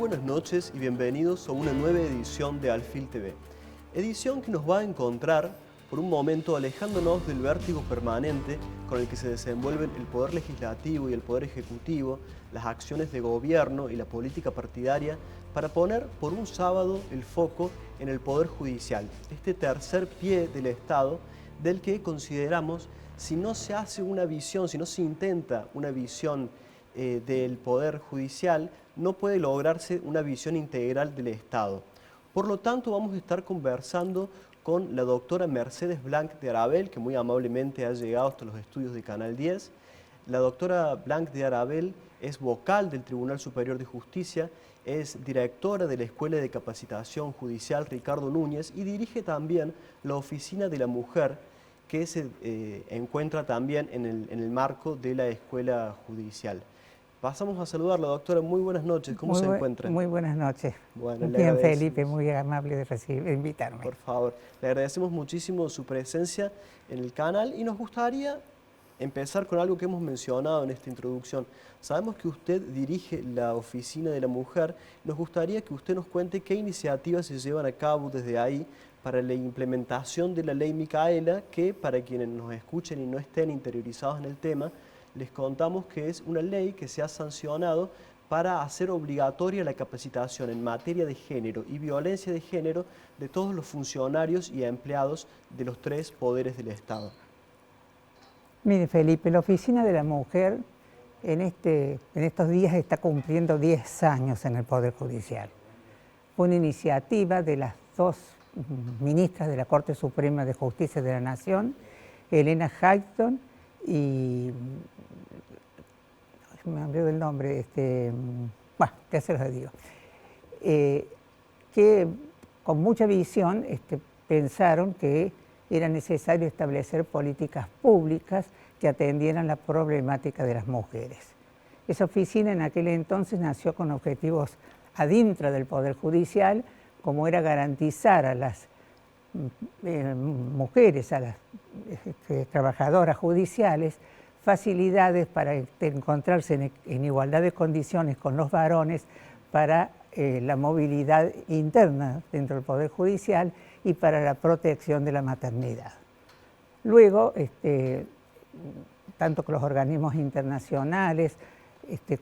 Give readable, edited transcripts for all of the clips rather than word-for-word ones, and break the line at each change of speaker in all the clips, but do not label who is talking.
buenas noches y bienvenidos a una nueva edición de Alfil TV. Edición que nos va a encontrar por un momento alejándonos del vértigo permanente con el que se desenvuelven el Poder Legislativo y el Poder Ejecutivo, las acciones de gobierno y la política partidaria, para poner por un sábado el foco en el Poder Judicial, este tercer pie del Estado del que consideramos, si no se hace una visión, si no se intenta una visión del Poder Judicial, no puede lograrse una visión integral del Estado. Por lo tanto, vamos a estar conversando con la doctora Mercedes Blanc de Arabel, que muy amablemente ha llegado hasta los estudios de Canal 10. La doctora Blanc de Arabel es vocal del Tribunal Superior de Justicia, es directora de la Escuela de Capacitación Judicial Ricardo Núñez y dirige también la Oficina de la Mujer, que se encuentra también en el marco de la Escuela Judicial. Pasamos a saludarla, doctora. Muy buenas noches. ¿Cómo se encuentra?
Muy buenas noches.
Bueno,
Bien, Felipe, muy amable de invitarme.
Por favor, le agradecemos muchísimo su presencia en el canal y nos gustaría empezar con algo que hemos mencionado en esta introducción. Sabemos que usted dirige la Oficina de la Mujer. Nos gustaría que usted nos cuente qué iniciativas se llevan a cabo desde ahí para la implementación de la Ley Micaela, que para quienes nos escuchen y no estén interiorizados en el tema, les contamos que es una ley que se ha sancionado para hacer obligatoria la capacitación en materia de género y violencia de género de todos los funcionarios y empleados de los tres poderes del Estado.
Mire, Felipe, la Oficina de la Mujer en estos días está cumpliendo 10 años en el Poder Judicial. Fue una iniciativa de las dos ministras de la Corte Suprema de Justicia de la Nación, Elena Highton y... me olvidé el nombre, bueno, ya se los digo, que con mucha visión pensaron que era necesario establecer políticas públicas que atendieran la problemática de las mujeres. Esa oficina en aquel entonces nació con objetivos adintra del Poder Judicial, como era garantizar a las mujeres, a las trabajadoras judiciales, facilidades para encontrarse en igualdad de condiciones con los varones para la movilidad interna dentro del Poder Judicial y para la protección de la maternidad. Luego, tanto con los organismos internacionales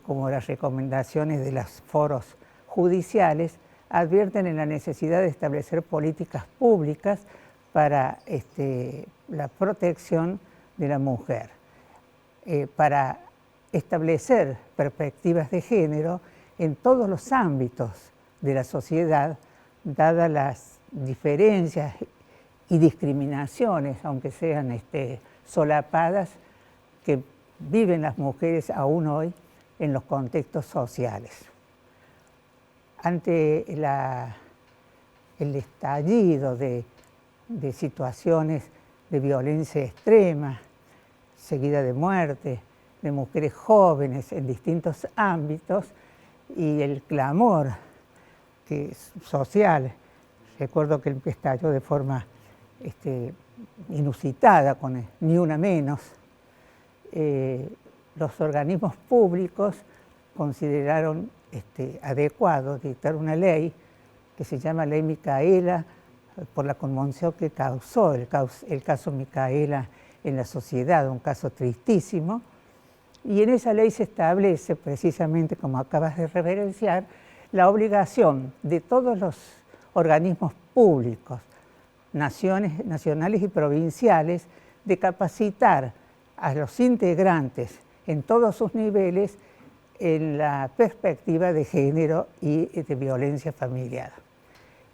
como las recomendaciones de los foros judiciales, advierten en la necesidad de establecer políticas públicas para la protección de la mujer. Para establecer perspectivas de género en todos los ámbitos de la sociedad, dadas las diferencias y discriminaciones, aunque sean solapadas, que viven las mujeres aún hoy en los contextos sociales. Ante el estallido de situaciones de violencia extrema, seguida de muerte, de mujeres jóvenes en distintos ámbitos y el clamor social. Recuerdo que estalló de forma inusitada con Ni Una Menos. Los organismos públicos consideraron adecuado dictar una ley que se llama Ley Micaela por la conmoción que causó el caso Micaela en la sociedad, un caso tristísimo, y en esa ley se establece, precisamente como acabas de referenciar, la obligación de todos los organismos públicos, nacionales y provinciales, de capacitar a los integrantes en todos sus niveles en la perspectiva de género y de violencia familiar.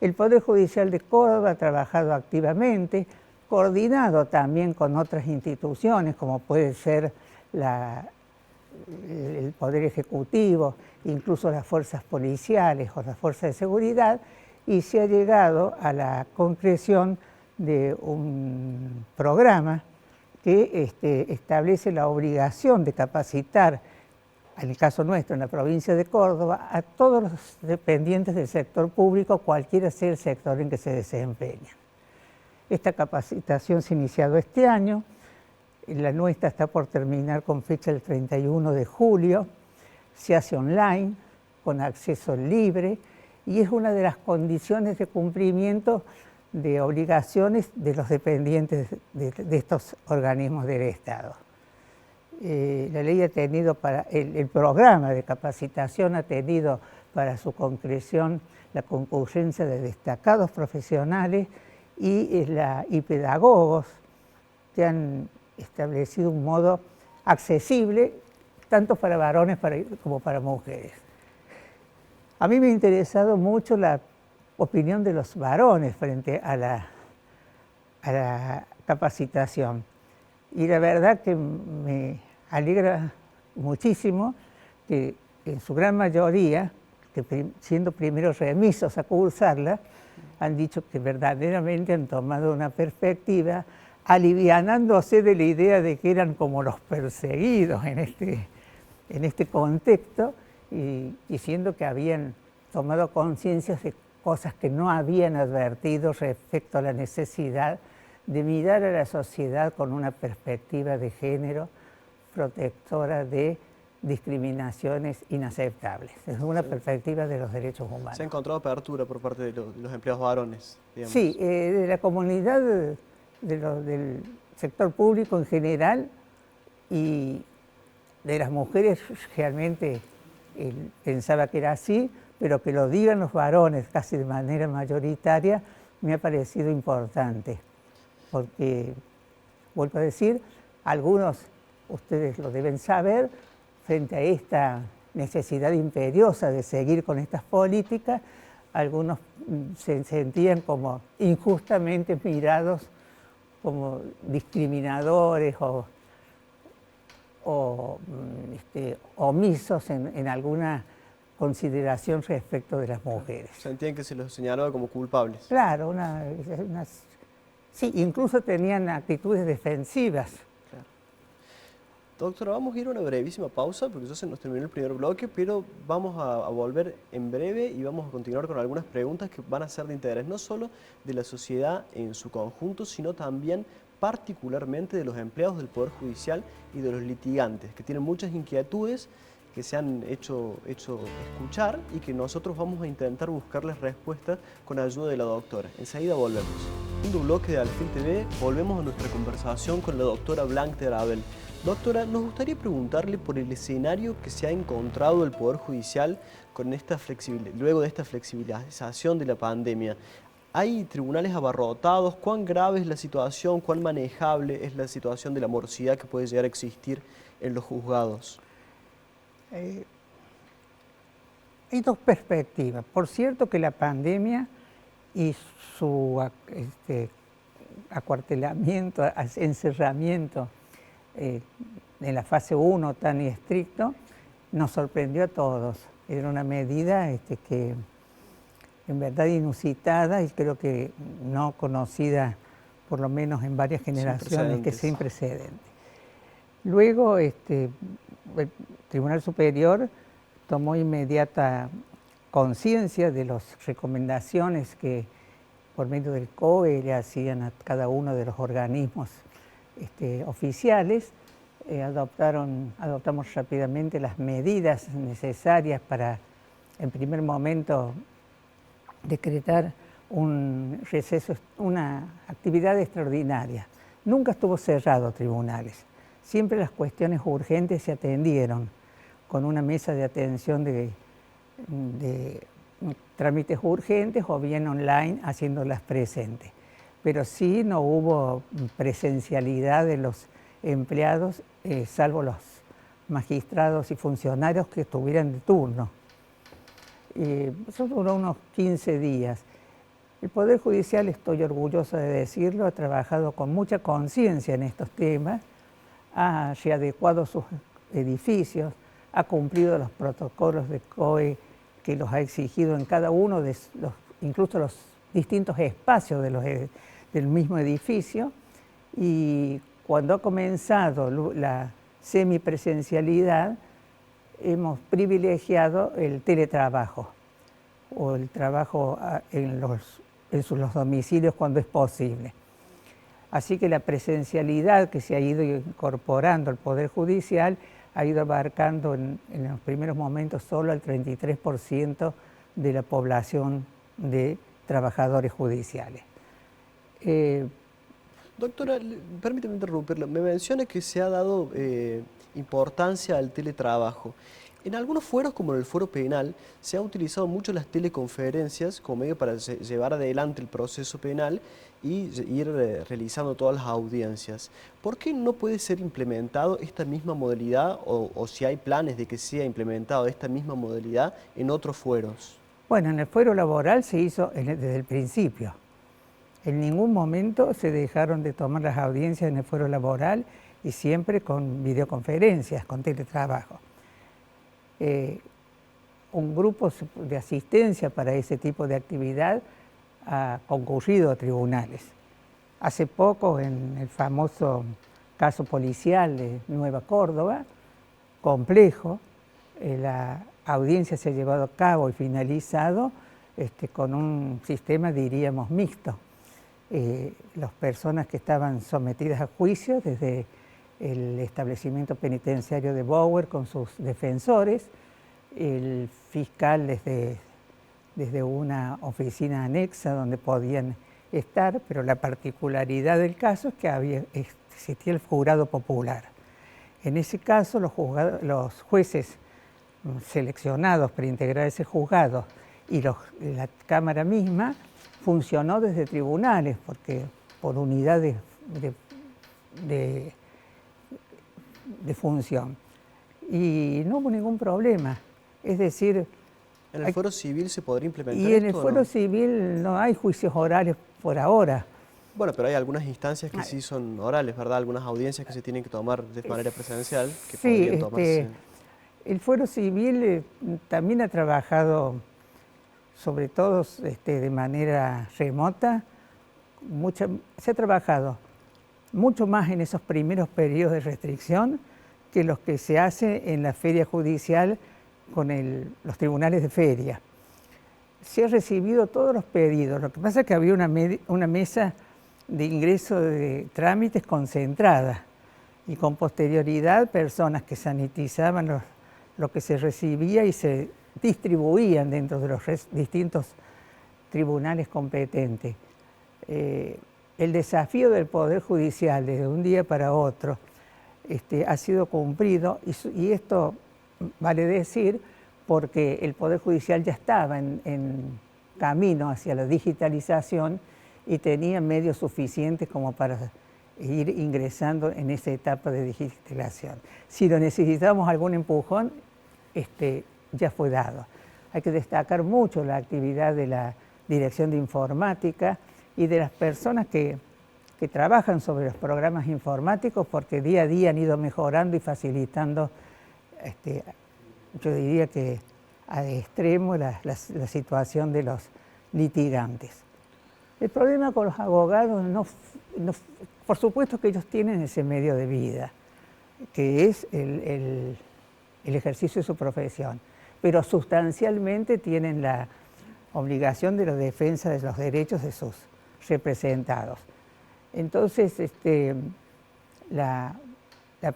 El Poder Judicial de Córdoba ha trabajado activamente, coordinado también con otras instituciones, como puede ser el Poder Ejecutivo, incluso las fuerzas policiales o las fuerzas de seguridad, y se ha llegado a la concreción de un programa que establece la obligación de capacitar, en el caso nuestro, en la provincia de Córdoba, a todos los dependientes del sector público, cualquiera sea el sector en que se desempeñan. Esta capacitación se ha iniciado este año, la nuestra está por terminar con fecha el 31 de julio, se hace online, con acceso libre, y es una de las condiciones de cumplimiento de obligaciones de los dependientes de estos organismos del Estado. La ley ha tenido el programa de capacitación ha tenido para su concreción la concurrencia de destacados profesionales y pedagogos que han establecido un modo accesible tanto para varones como para mujeres. A mí me ha interesado mucho la opinión de los varones frente a la capacitación. Y la verdad que me alegra muchísimo que en su gran mayoría, que siendo primeros remisos a cursarla, han dicho que verdaderamente han tomado una perspectiva alivianándose de la idea de que eran como los perseguidos en este contexto y diciendo que habían tomado conciencia de cosas que no habían advertido respecto a la necesidad de mirar a la sociedad con una perspectiva de género protectora de discriminaciones inaceptables. Es una perspectiva de los derechos humanos.
¿Se ha encontrado apertura por parte de los empleados varones, digamos?
Sí, de la comunidad del sector público en general y de las mujeres realmente pensaba que era así, pero que lo digan los varones casi de manera mayoritaria me ha parecido importante, porque, vuelvo a decir, algunos, ustedes lo deben saber, frente a esta necesidad imperiosa de seguir con estas políticas, algunos se sentían como injustamente mirados como discriminadores o omisos en alguna consideración respecto de las mujeres.
Sentían que se los señalaba como culpables.
Claro, sí, incluso tenían actitudes defensivas.
Claro. Doctora, vamos a ir a una brevísima pausa porque ya se nos terminó el primer bloque, pero vamos a volver en breve y vamos a continuar con algunas preguntas que van a ser de interés no solo de la sociedad en su conjunto, sino también particularmente de los empleados del Poder Judicial y de los litigantes, que tienen muchas inquietudes que se han hecho escuchar y que nosotros vamos a intentar buscarles respuestas con ayuda de la doctora. Enseguida volvemos. En un bloque de Alfil TV volvemos a nuestra conversación con la doctora Blanc de Arabel. Doctora, nos gustaría preguntarle por el escenario que se ha encontrado el Poder Judicial con luego de esta flexibilización de la pandemia. ¿Hay tribunales abarrotados? ¿Cuán grave es la situación? ¿Cuán manejable es la situación de la morosidad que puede llegar a existir en los juzgados?
Hay dos perspectivas. Por cierto que la pandemia y su acuartelamiento, encerramiento en la fase 1 tan estricto, nos sorprendió a todos. Era una medida que en verdad inusitada y creo que no conocida por lo menos en varias generaciones, que sin precedentes. Luego el Tribunal Superior tomó inmediata conciencia de las recomendaciones que por medio del COE le hacían a cada uno de los organismos oficiales. Adoptamos rápidamente las medidas necesarias para, en primer momento, decretar un receso, una actividad extraordinaria. Nunca estuvo cerrado tribunales. Siempre las cuestiones urgentes se atendieron con una mesa de atención de trámites urgentes o bien online haciéndolas presentes. Pero sí no hubo presencialidad de los empleados, salvo los magistrados y funcionarios que estuvieran de turno. Eso duró unos 15 días. El Poder Judicial, estoy orgullosa de decirlo, ha trabajado con mucha conciencia en estos temas, ha readecuado sus edificios, ha cumplido los protocolos de COE que los ha exigido en cada uno de incluso los distintos espacios del mismo edificio, y cuando ha comenzado la semipresencialidad, hemos privilegiado el teletrabajo o el trabajo en los domicilios cuando es posible. Así que la presencialidad que se ha ido incorporando al Poder Judicial ha ido abarcando en los primeros momentos solo al 33% de la población de trabajadores judiciales.
Doctora, permítame interrumpirla. Me menciona que se ha dado importancia al teletrabajo. En algunos fueros, como en el fuero penal, se ha utilizado mucho las teleconferencias como medio para llevar adelante el proceso penal y ir realizando todas las audiencias. ¿Por qué no puede ser implementado esta misma modalidad o si hay planes de que sea implementado esta misma modalidad en otros fueros?
Bueno, en el fuero laboral se hizo desde el principio. En ningún momento se dejaron de tomar las audiencias en el fuero laboral y siempre con videoconferencias, con teletrabajo. Un grupo de asistencia para ese tipo de actividad ha concurrido a tribunales. Hace poco, en el famoso caso policial de Nueva Córdoba, complejo, la audiencia se ha llevado a cabo y finalizado con un sistema, diríamos, mixto. Las personas que estaban sometidas a juicio desde el establecimiento penitenciario de Bower con sus defensores, el fiscal desde una oficina anexa donde podían estar, pero la particularidad del caso es que existía el jurado popular. En ese caso los jueces seleccionados para integrar ese juzgado y la Cámara misma funcionó desde tribunales, porque por unidades de función. Y no hubo ningún problema. Es decir...
¿En el fuero civil se podría implementar
esto? Y en el
fuero
civil no hay juicios orales por ahora.
Bueno, pero hay algunas instancias que sí son orales, ¿verdad? Algunas audiencias que se tienen que tomar de manera presencial, que podrían tomarse...
El fuero civil también ha trabajado, sobre todo de manera remota, se ha trabajado mucho más en esos primeros periodos de restricción que los que se hace en la feria judicial con los tribunales de feria. Se han recibido todos los pedidos, lo que pasa es que había una mesa de ingreso de trámites concentrada y con posterioridad personas que sanitizaban lo que se recibía y se distribuían dentro de los distintos tribunales competentes. El desafío del Poder Judicial desde un día para otro ha sido cumplido y esto vale decir porque el Poder Judicial ya estaba en camino hacia la digitalización y tenía medios suficientes como para ir ingresando en esa etapa de digitalización. Si lo necesitamos algún empujón, ya fue dado. Hay que destacar mucho la actividad de la Dirección de Informática y de las personas que trabajan sobre los programas informáticos porque día a día han ido mejorando y facilitando, yo diría que a extremo, la situación de los litigantes. El problema con los abogados, por supuesto que ellos tienen ese medio de vida, que es el ejercicio de su profesión, pero sustancialmente tienen la obligación de la defensa de los derechos de sus representados. Entonces, la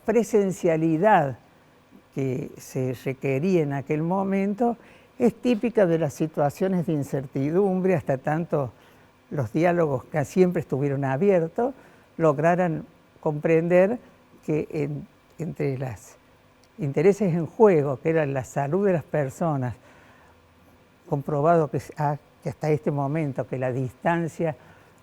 presencialidad que se requería en aquel momento es típica de las situaciones de incertidumbre, hasta tanto los diálogos que siempre estuvieron abiertos lograran comprender que entre los intereses en juego, que eran la salud de las personas, comprobado que hasta este momento que la distancia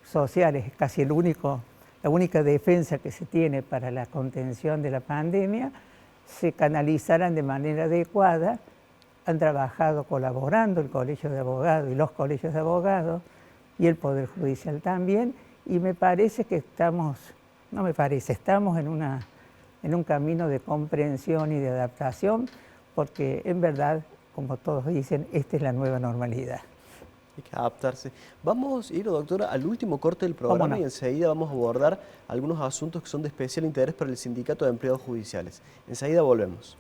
social es casi la única defensa que se tiene para la contención de la pandemia, se canalizaran de manera adecuada. Han trabajado colaborando el Colegio de Abogados y los colegios de abogados y el Poder Judicial también, y me parece que estamos en un camino de comprensión y de adaptación, porque en verdad, como todos dicen, esta es la nueva normalidad.
Hay que adaptarse. Vamos a ir, doctora, al último corte del programa y enseguida vamos a abordar algunos asuntos que son de especial interés para el Sindicato de Empleados Judiciales. Enseguida volvemos.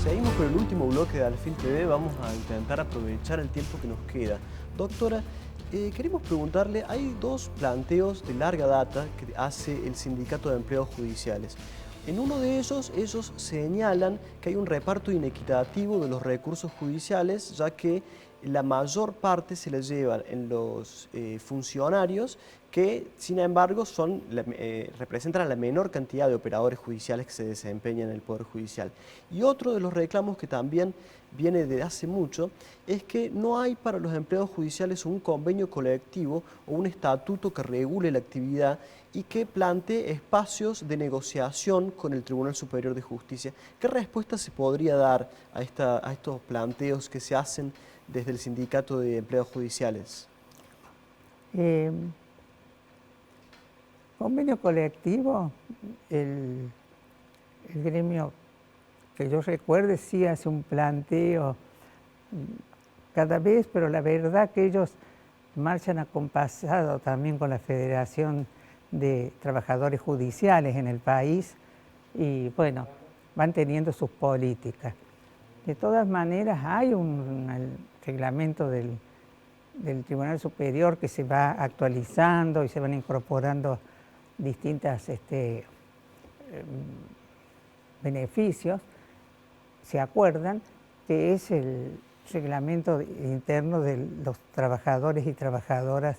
Seguimos con el último bloque de Alfil TV, vamos a intentar aprovechar el tiempo que nos queda. Doctora, queremos preguntarle, hay dos planteos de larga data que hace el Sindicato de Empleados Judiciales. En uno de ellos señalan que hay un reparto inequitativo de los recursos judiciales, ya que la mayor parte se la llevan en los funcionarios que, sin embargo, representan la menor cantidad de operadores judiciales que se desempeñan en el Poder Judicial. Y otro de los reclamos que también viene de hace mucho es que no hay para los empleados judiciales un convenio colectivo o un estatuto que regule la actividad y que plantee espacios de negociación con el Tribunal Superior de Justicia. ¿Qué respuesta se podría dar a estos planteos que se hacen desde el Sindicato de Empleados Judiciales?
Convenio colectivo, el gremio que yo recuerde sí hace un planteo cada vez, pero la verdad que ellos marchan acompasados también con la Federación de Trabajadores Judiciales en el país y bueno, van teniendo sus políticas. De todas maneras hay un reglamento del Tribunal Superior que se va actualizando y se van incorporando distintas beneficios. Se acuerdan que es el reglamento interno de los trabajadores y trabajadoras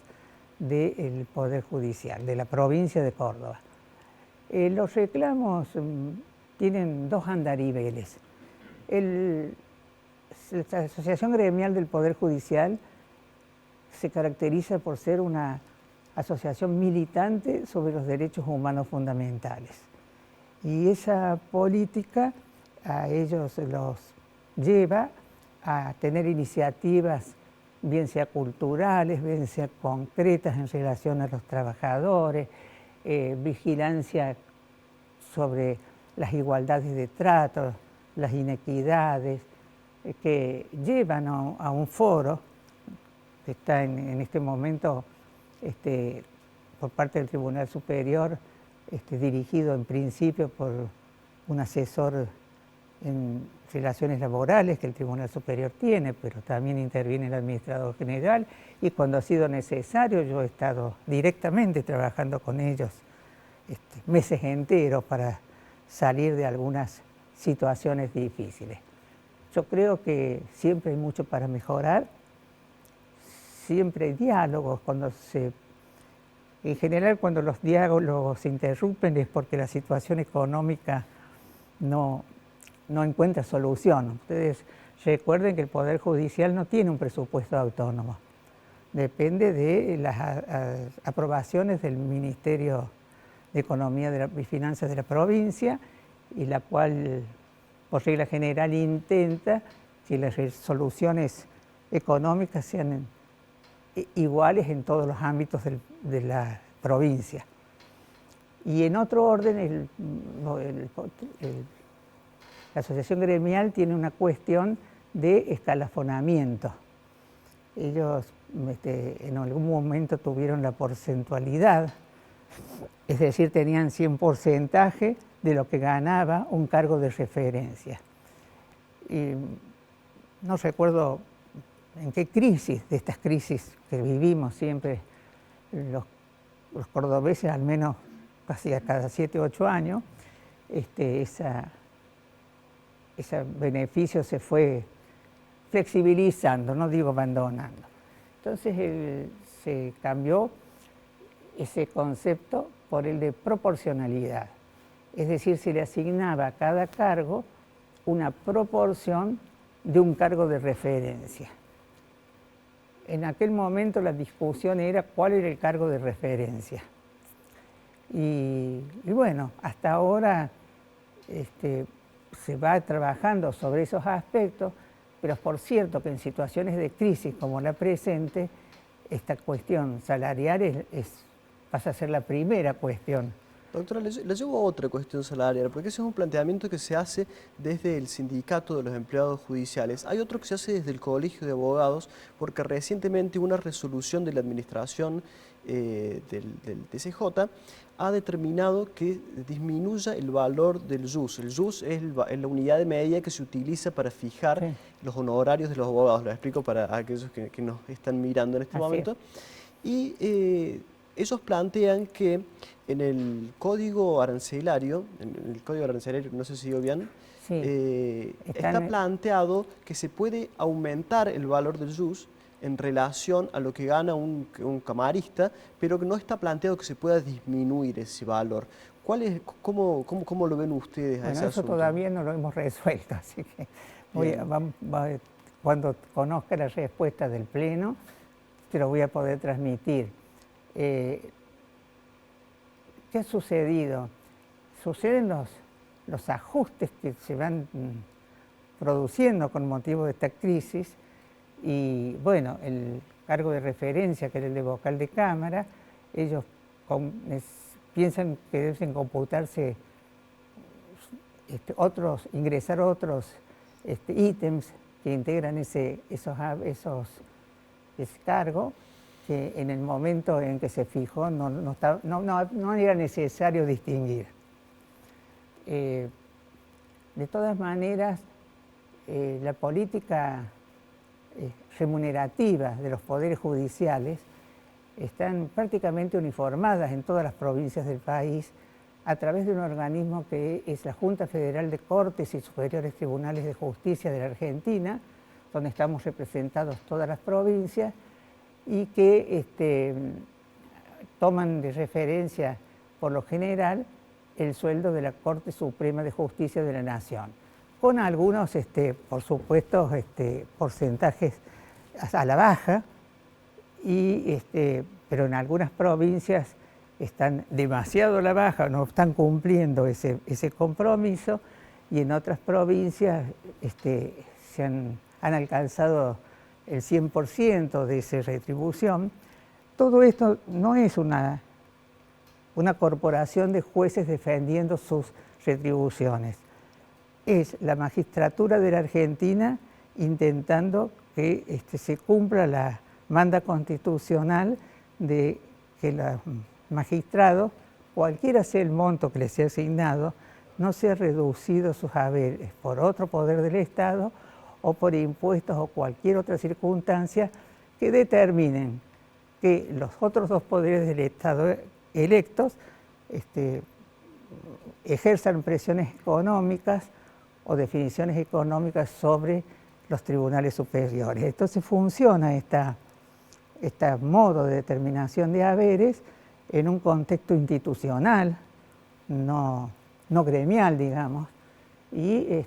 del Poder Judicial, de la provincia de Córdoba. Los reclamos tienen dos andariveles. La Asociación Gremial del Poder Judicial se caracteriza por ser una asociación militante sobre los derechos humanos fundamentales. Y esa política a ellos los lleva a tener iniciativas, bien sea culturales, bien sea concretas en relación a los trabajadores, vigilancia sobre las igualdades de trato, las inequidades, que llevan a un foro que está en este momento por parte del Tribunal Superior, dirigido en principio por un asesor en relaciones laborales que el Tribunal Superior tiene, pero también interviene el administrador general y cuando ha sido necesario yo he estado directamente trabajando con ellos meses enteros para salir de algunas situaciones difíciles. Yo creo que siempre hay mucho para mejorar, siempre hay diálogos. En general, cuando los diálogos se interrumpen es porque la situación económica no encuentra solución. Ustedes recuerden que el Poder Judicial no tiene un presupuesto autónomo. Depende de las aprobaciones del Ministerio de Economía y Finanzas de la provincia, y la cual, por regla general, intenta que las soluciones económicas sean iguales en todos los ámbitos de la provincia. Y en otro orden, la asociación gremial tiene una cuestión de escalafonamiento. Ellos en algún momento tuvieron la porcentualidad, es decir, tenían 100% de lo que ganaba un cargo de referencia. Y no recuerdo en qué crisis, de estas crisis que vivimos siempre los cordobeses, al menos casi a cada 7 u 8 años, ese beneficio se fue flexibilizando, no digo abandonando. Entonces se cambió ese concepto por el de proporcionalidad. Es decir, se le asignaba a cada cargo una proporción de un cargo de referencia. En aquel momento la discusión era cuál era el cargo de referencia. Y bueno, hasta ahora se va trabajando sobre esos aspectos, pero es por cierto que en situaciones de crisis como la presente, esta cuestión salarial pasa a ser la primera cuestión.
Doctora, le llevo a otra cuestión salarial, porque ese es un planteamiento que se hace desde el Sindicato de los Empleados Judiciales. Hay otro que se hace desde el Colegio de Abogados, porque recientemente una resolución de la administración del TCJ ha determinado que disminuya el valor del JUS. El JUS es la unidad de medida que se utiliza para fijar los honorarios de los abogados. Lo explico para aquellos que nos están mirando en este momento. Y ellos plantean que en el código arancelario, no sé si digo bien,
Sí,
está planteado que se puede aumentar el valor del JUS en relación a lo que gana un camarista, pero que no está planteado que se pueda disminuir ese valor. ¿Cómo lo ven ustedes a ese
eso
asunto?
todavía no lo hemos resuelto, así que cuando conozca la respuesta del Pleno, te lo voy a poder transmitir. ¿Qué ha sucedido? Suceden los ajustes que se van produciendo con motivo de esta crisis y, bueno, el cargo de referencia, que era el de vocal de Cámara, ellos piensan que deben computarse ingresar otros ítems que integran ese cargo, que en el momento en que se fijó no era necesario distinguir. De todas maneras, la política remunerativa de los poderes judiciales están prácticamente uniformadas en todas las provincias del país a través de un organismo que es la Junta Federal de Cortes y Superiores Tribunales de Justicia de la Argentina, donde estamos representados todas las provincias y que toman de referencia, por lo general, el sueldo de la Corte Suprema de Justicia de la Nación, con algunos, por supuesto, porcentajes a la baja, pero en algunas provincias están demasiado a la baja, no están cumpliendo ese compromiso, y en otras provincias han alcanzado el 100% de esa retribución. Todo esto no es una corporación de jueces defendiendo sus retribuciones. Es la magistratura de la Argentina intentando que se cumpla la manda constitucional de que los magistrados, cualquiera sea el monto que les sea asignado, no sea reducido sus haberes por otro poder del Estado o por impuestos o cualquier otra circunstancia que determinen que los otros dos poderes del Estado electos ejerzan presiones económicas o definiciones económicas sobre los tribunales superiores. Entonces funciona este modo de determinación de haberes en un contexto institucional, no gremial, digamos, y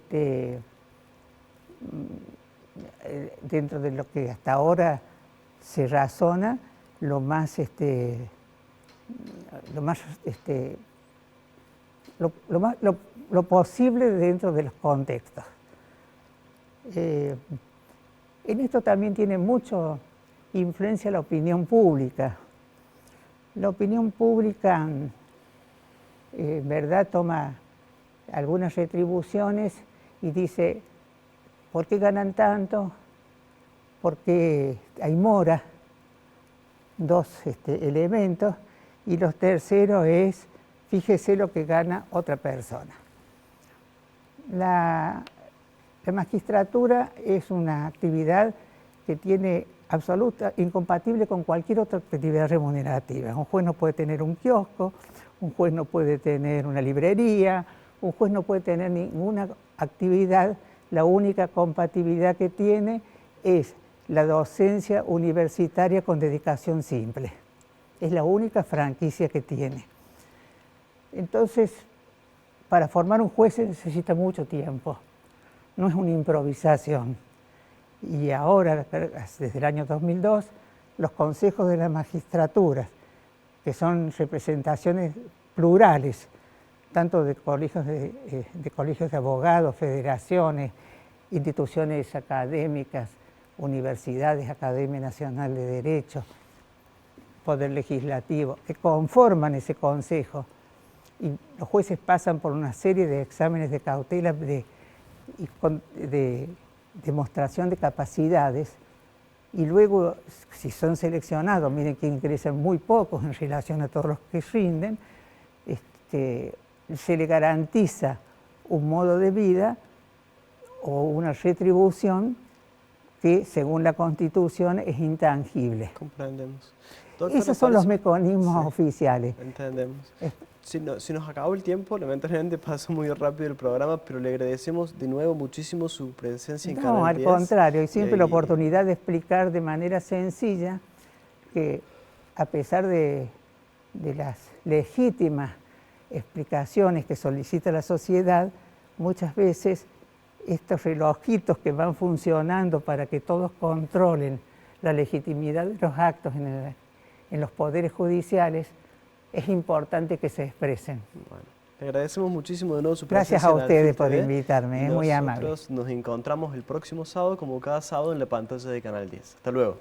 dentro de lo que hasta ahora se razona, lo posible dentro de los contextos. En esto también tiene mucha influencia la opinión pública. La opinión pública, en verdad, toma algunas retribuciones y dice, ¿por qué ganan tanto? ¿Por qué hay mora? Dos elementos. Y los terceros es, fíjese lo que gana otra persona. La magistratura es una actividad que tiene incompatible con cualquier otra actividad remunerativa. Un juez no puede tener un kiosco, un juez no puede tener una librería, un juez no puede tener ninguna actividad. La única compatibilidad que tiene es la docencia universitaria con dedicación simple. Es la única franquicia que tiene. Entonces, para formar un juez se necesita mucho tiempo. No es una improvisación. Y ahora, desde el año 2002, los consejos de la magistratura, que son representaciones plurales, tanto de colegios de abogados, federaciones, instituciones académicas, universidades, Academia Nacional de Derecho, Poder Legislativo, que conforman ese consejo. Y los jueces pasan por una serie de exámenes de cautela de demostración de capacidades, y luego, si son seleccionados, miren que ingresan muy pocos en relación a todos los que rinden, se le garantiza un modo de vida o una retribución que, según la Constitución, es intangible.
Comprendemos. Doctora,
Esos son los
parece-
mecanismos
Sí.
Oficiales.
Entendemos.
Es-
Si nos acabó el tiempo, lamentablemente pasó muy rápido el programa, pero le agradecemos de nuevo muchísimo su presencia en
No,
Canal
al
10.
contrario, y siempre la
Y-
oportunidad de explicar de manera sencilla que a pesar de las legítimas explicaciones que solicita la sociedad, muchas veces estos relojitos que van funcionando para que todos controlen la legitimidad de los actos en los poderes judiciales, es importante que se expresen.
Bueno, le agradecemos muchísimo de nuevo su
Gracias
presencia
a
en
ustedes
Alfil
por
TV.
invitarme, es muy amable.
Nosotros nos encontramos el próximo sábado, como cada sábado, en la pantalla de Canal 10. Hasta luego.